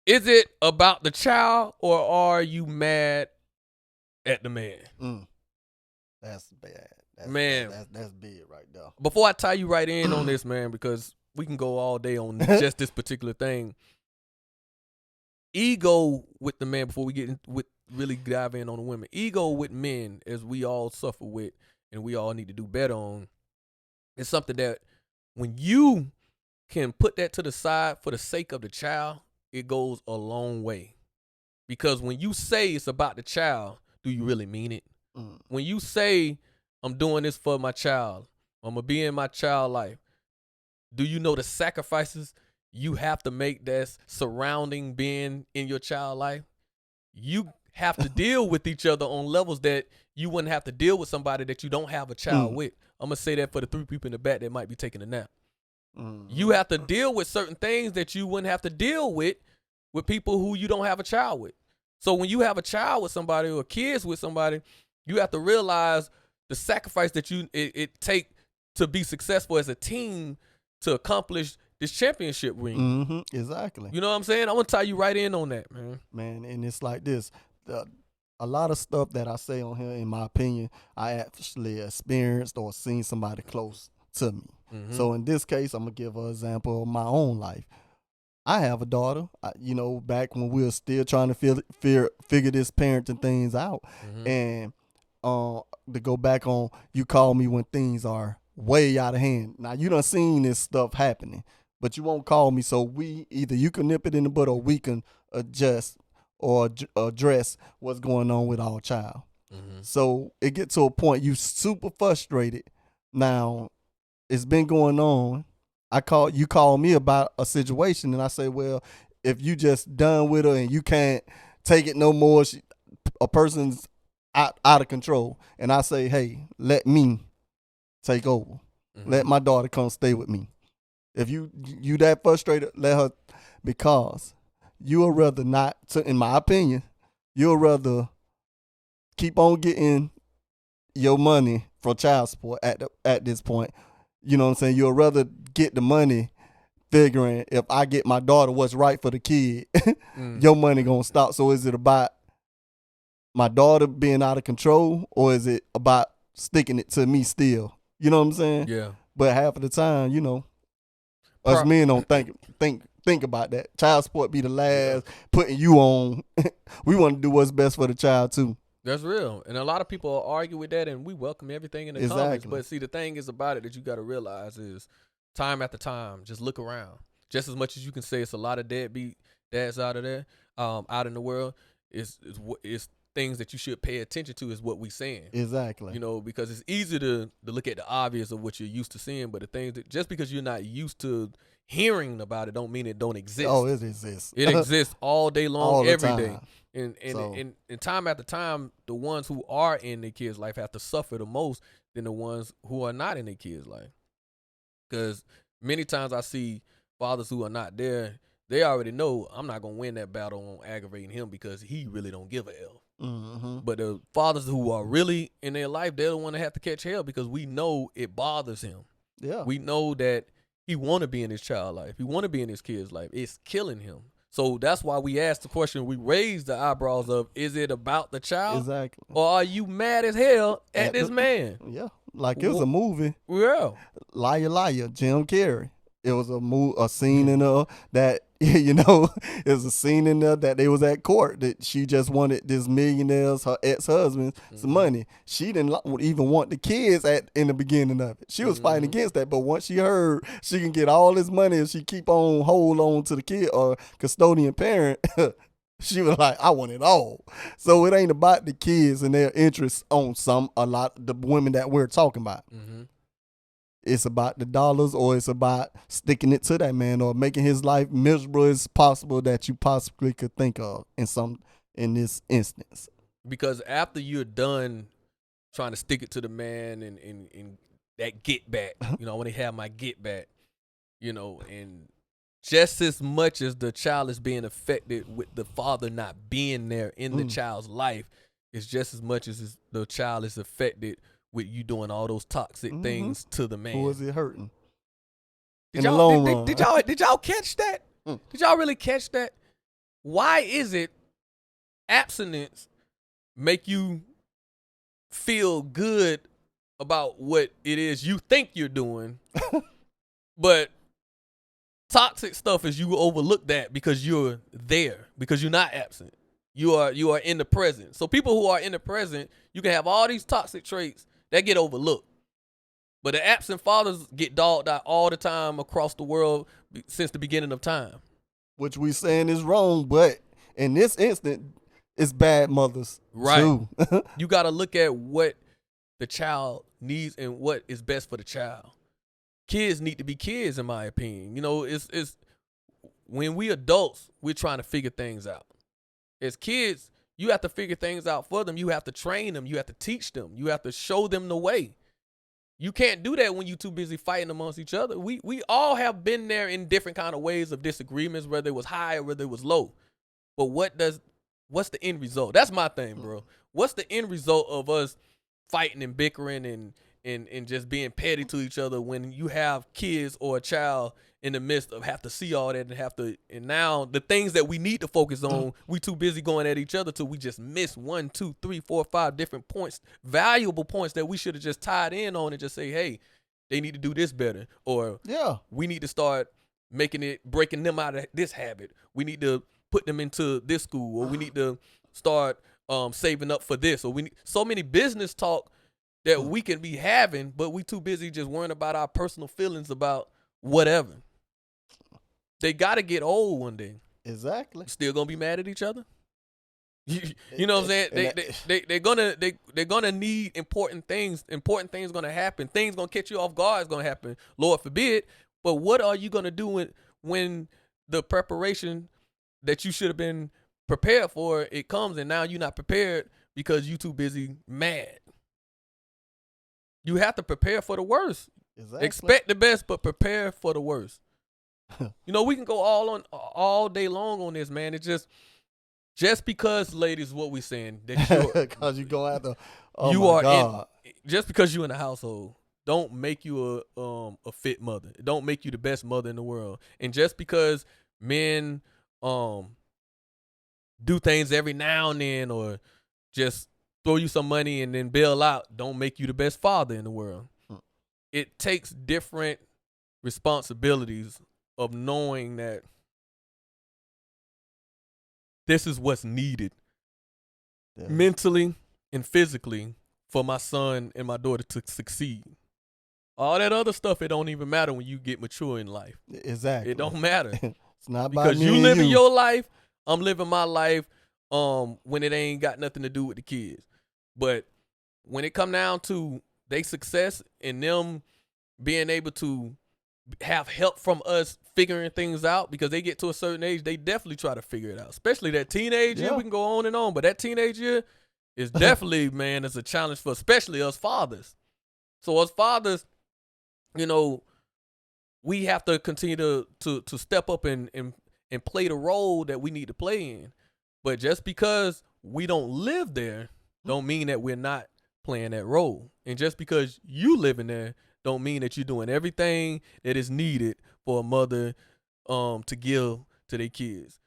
Is it about the child or are you mad at the man? That's bad. That's big right there. Before I tie you right in on this, man, because we can go all day on just this particular thing. Ego with the man, before we get with really dive in on the women. Ego with men, as we all suffer with and we all need to do better on, is something that when you can put that to the side for the sake of the child, it goes a long way. Because when you say it's about the child, do you really mean it? When you say, I'm doing this for my child, I'm going to be in my child life, do you know the sacrifices you have to make that's surrounding being in your child life? You have to deal with each other on levels that you wouldn't have to deal with somebody that you don't have a child with. I'm going to say that for the 3 people in the back that might be taking a nap. You have to deal with certain things that you wouldn't have to deal with people who you don't have a child with. So when you have a child with somebody or kids with somebody, you have to realize the sacrifice that it take to be successful as a team to accomplish this championship ring. Exactly. You know what I'm saying? I'm going to tie you right in on that, man. Man, and it's like this. A lot of stuff that I say on here, in my opinion, I actually experienced or seen somebody close to me. So in this case, I'm going to give an example of my own life. I have a daughter, back when we were still trying to figure this parenting things out. And to go back on, you call me when things are way out of hand. Now, you done seen this stuff happening, but you won't call me, so either you can nip it in the bud or we can adjust or address what's going on with our child. So it gets to a point you super frustrated. Now, it's been going on. You call me about a situation, and I say, well, if you just done with her and you can't take it no more, a person's out of control. And I say, hey, let me take over. Let my daughter come stay with me. If you that frustrated, let her, because you would rather not, in my opinion, you'll rather keep on getting your money for child support at this point. You know what I'm saying? You'll rather get the money figuring if I get my daughter what's right for the kid, your money gonna stop. So is it about my daughter being out of control, or is it about sticking it to me still? You know what I'm saying? Yeah. But half of the time, us men don't think about that. Child support be the last putting you on. We want to do what's best for the child too. That's real. And a lot of people argue with that, and we welcome everything in the comments. But see, the thing is about it that you got to realize is time after time, just look around. Just as much as you can say it's a lot of deadbeat dads out of there, out in the world, it's things that you should pay attention to is what we saying. Exactly. Because it's easy to look at the obvious of what you're used to seeing, but the things that, just because you're not used to hearing about it don't mean it don't exist. Oh, it exists. It exists all day long, all every time. day. And time after time, the ones who are in their kids' life have to suffer the most than the ones who are not in their kids' life. Because many times I see fathers who are not there, they already know I'm not going to win that battle on aggravating him because he really don't give a L. But the fathers who are really in their life, they're the one that have to catch hell because we know it bothers him. Yeah. We know that he want to be in his child life. He want to be in his kid's life. It's killing him. So that's why we asked the question, we raised the eyebrows of, is it about the child? Exactly. Or are you mad as hell at this man? Yeah. Like it was a movie. Yeah. Liar, Liar, Jim Carrey. It was a scene in there that, it was a scene in there that they was at court that she just wanted this millionaire's, her ex-husband, some money. She didn't even want the kids in the beginning of it. She was fighting against that, but once she heard she can get all this money and she keep on hold on to the kid or custodian parent, she was like, I want it all. So it ain't about the kids and their interests on a lot of the women that we're talking about. It's about the dollars, or it's about sticking it to that man, or making his life miserable as possible that you possibly could think of in this instance. Because after you're done trying to stick it to the man and that get back, I want to have my get back, and just as much as the child is being affected with the father not being there in the child's life, it's just as much as the child is affected with you doing all those toxic things to the man. Who is it hurting? Did y'all catch that? Did y'all really catch that? Why is it abstinence make you feel good about what it is you think you're doing, but toxic stuff is you overlook that because you're there, because you're not absent. You are in the present. So people who are in the present, you can have all these toxic traits that get overlooked. But the absent fathers get dogged out all the time across the world since the beginning of time. Which we saying is wrong, but in this instant, it's bad mothers too. You got to look at what the child needs and what is best for the child. Kids need to be kids, in my opinion. You know, it's when we adults, we're trying to figure things out. As kids, you have to figure things out for them. You have to train them. You have to teach them. You have to show them the way. You can't do that when you're too busy fighting amongst each other. We all have been there in different kind of ways of disagreements, whether it was high or whether it was low. But what's the end result? That's my thing, bro. What's the end result of us fighting and bickering and just being petty to each other when you have kids or a child in the midst of have to see all that and now the things that we need to focus on, we too busy going at each other till we just miss 1, 2, 3, 4, 5 different points, valuable points that we should have just tied in on and just say, hey, they need to do this better, or we need to start breaking them out of this habit. We need to put them into this school, or we need to start saving up for this, or we need so many business talk that we can be having, but we too busy just worrying about our personal feelings about whatever. They got to get old one day. Exactly. Still gonna be mad at each other. You know what I'm saying? They're gonna need important things. Important things gonna happen. Things gonna catch you off guard. Is gonna happen. Lord forbid. But what are you gonna do when the preparation that you should have been prepared for it comes and now you're not prepared because you too busy mad? You have to prepare for the worst. Exactly. Expect the best, but prepare for the worst. You know, we can go all day long on this, man. It's just because, ladies, what we saying that because you go after just because you in the household don't make you a fit mother. It don't make you the best mother in the world. And just because men do things every now and then or just throw you some money and then bail out, don't make you the best father in the world. It takes different responsibilities of knowing that this is what's needed mentally and physically for my son and my daughter to succeed. All that other stuff, it don't even matter when you get mature in life. Exactly. It don't matter. It's not because you living your life, I'm living my life when it ain't got nothing to do with the kids. But when it come down to their success and them being able to have help from us figuring things out, because they get to a certain age, they definitely try to figure it out. Especially that teenage year, we can go on and on, but that teenage year is definitely, man, it's a challenge for especially us fathers. So as fathers, you know, we have to continue to step up and play the role that we need to play in. But just because we don't live there, don't mean that we're not playing that role. And just because you live in there, don't mean that you're doing everything that is needed for a mother to give to their kids.